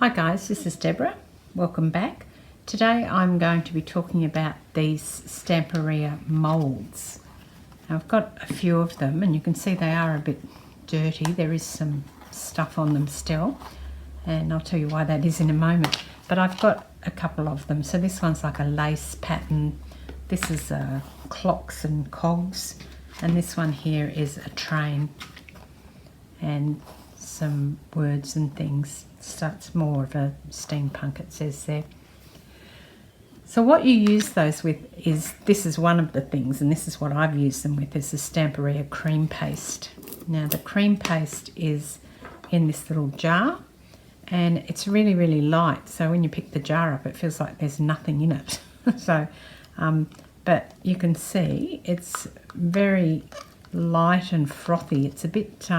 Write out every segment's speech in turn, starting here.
Hi guys, this is Deborah. Welcome back. Today I'm going to be talking about these Stamperia moulds. Now, I've got a few of them and you can see they are a bit dirty. There is some stuff on them still and I'll tell you why that is in a moment. But I've got a couple of them. So this one's like a lace pattern. This is clocks and cogs, and this one here is a train and some words and things. So it's more of a steampunk, it says there. So what you use those with is, this is one of the things, and this is what I've used them with, is the Stamperia cream paste. Now the cream paste is in this little jar and it's really, really light. So when you pick the jar up, it feels like there's nothing in it. So, but you can see it's very light and frothy. It's a bit,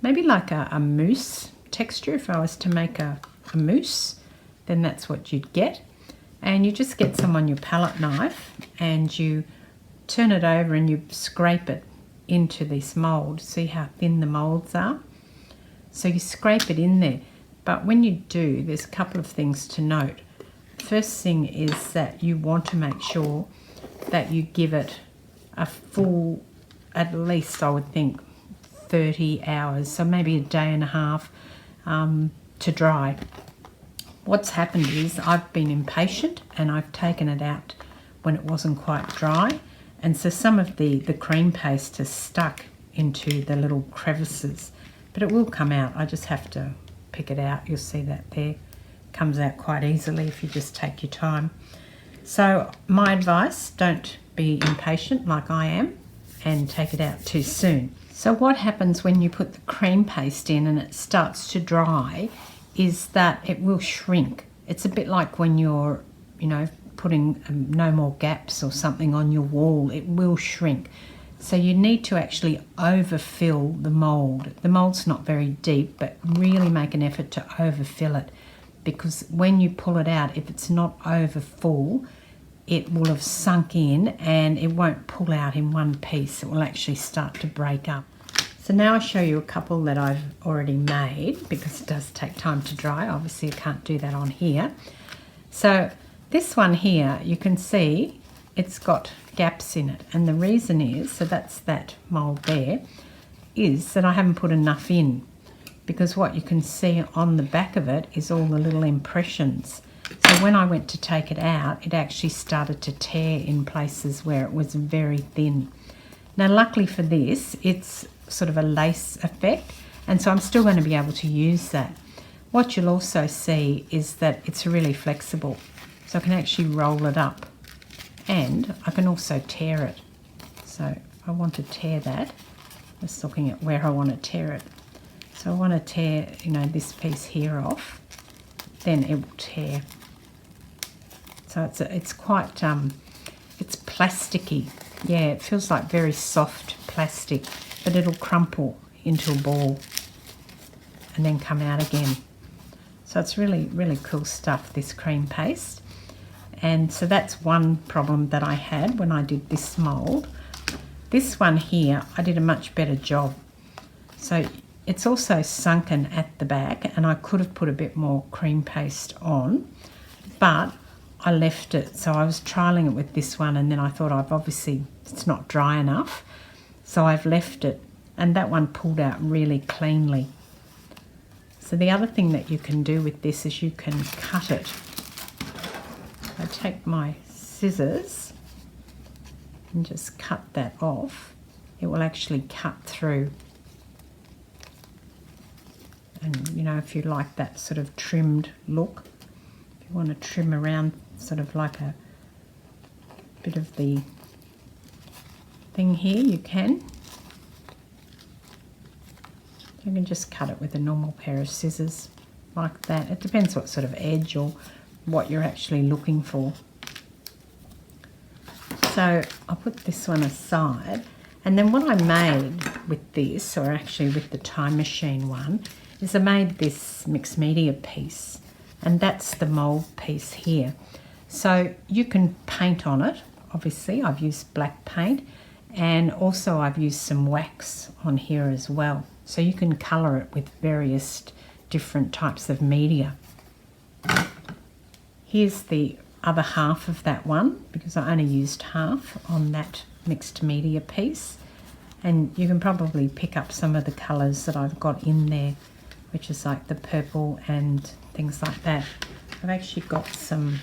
maybe like a mousse texture. If I was to make a mousse, then that's what you'd get. And you just get some on your palette knife and you turn it over and you scrape it into this mould. See how thin the moulds are? So you scrape it in there. But when you do, there's a couple of things to note. First thing is that you want to make sure that you give it a full, at least I would think, 30 hours, so maybe a day and a half to dry. What's happened is I've been impatient and I've taken it out when it wasn't quite dry, and so some of the cream paste has stuck into the little crevices, but it will come out. I just have to pick it out. You'll see that there. Comes out quite easily if you just take your time. So my advice, don't be impatient like I am and take it out too soon. So what happens when you put the cream paste in and it starts to dry is that it will shrink. It's a bit like when you're, putting no more gaps or something on your wall. It will shrink. So you need to actually overfill the mould. The mould's not very deep, but really make an effort to overfill it, because when you pull it out, if it's not over full, it will have sunk in and it won't pull out in one piece. It will actually start to break up. So now I'll show you a couple that I've already made, because it does take time to dry. Obviously I can't do that on here. So this one here, you can see it's got gaps in it, and the reason is, so that's that mould there, is that I haven't put enough in, because what you can see on the back of it is all the little impressions. So when I went to take it out, it actually started to tear in places where it was very thin. Now luckily for this, it's sort of a lace effect, and so I'm still going to be able to use that. What you'll also see is that it's really flexible, so I can actually roll it up and I can also tear it. So if I want to tear that, just looking at where I want to tear it. So I want to tear, this piece here off, then it will tear. So it's quite, it's plasticky. Yeah, it feels like very soft plastic, but it'll crumple into a ball and then come out again. So it's really, really cool stuff, this cream paste. And so that's one problem that I had when I did this mould. This one here, I did a much better job. So it's also sunken at the back, and I could have put a bit more cream paste on, but I left it. So I was trialling it with this one, and then I thought it's not dry enough. So I've left it, and that one pulled out really cleanly. So the other thing that you can do with this is you can cut it. I take my scissors and just cut that off. It will actually cut through. And if you like that sort of trimmed look, if you want to trim around sort of like a bit of the thing here, you can. You can just cut it with a normal pair of scissors like that. It depends what sort of edge or what you're actually looking for. So I'll put this one aside, and then what I made with this, or actually with the time machine one, is I made this mixed media piece, and that's the mould piece here. So you can paint on it. Obviously I've used black paint, and also I've used some wax on here as well. So you can colour it with various different types of media. Here's the other half of that one, because I only used half on that mixed media piece. And you can probably pick up some of the colours that I've got in there, which is like the purple and things like that. I've actually got some,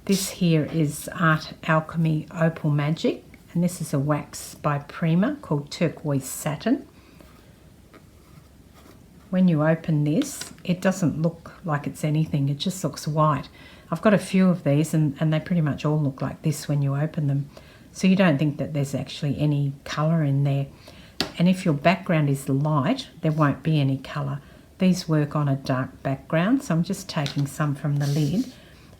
this here is Art Alchemy Opal Magic, and this is a wax by Prima called Turquoise Satin. When you open this, it doesn't look like it's anything, it just looks white. I've got a few of these and they pretty much all look like this when you open them. So you don't think that there's actually any colour in there. And if your background is light, there won't be any colour. These work on a dark background, so I'm just taking some from the lid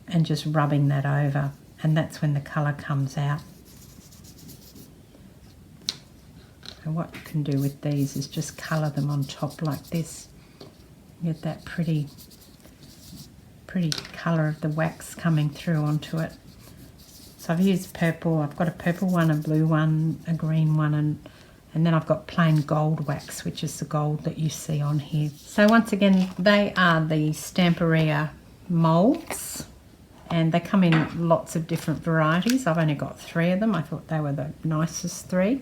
and just rubbing that over, and that's when the colour comes out. And what you can do with these is just colour them on top like this. Get that pretty colour of the wax coming through onto it. So I've used purple, I've got a purple one, a blue one, a green one, and then I've got plain gold wax, which is the gold that you see on here. So once again, they are the Stamperia moulds, and they come in lots of different varieties. I've only got 3 of them. I thought they were the nicest 3.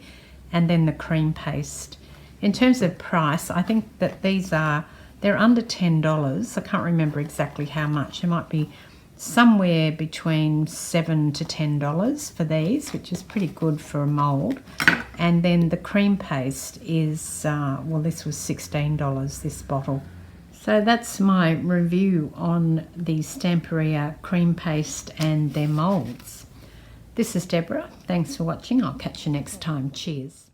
And then the cream paste. In terms of price, I think that they're under $10. I can't remember exactly how much. It might be somewhere between $7 to $10 for these, which is pretty good for a mould. And then the cream paste is, well, this was $16, this bottle. So that's my review on the Stamperia cream paste and their moulds. This is Deborah. Thanks for watching. I'll catch you next time. Cheers.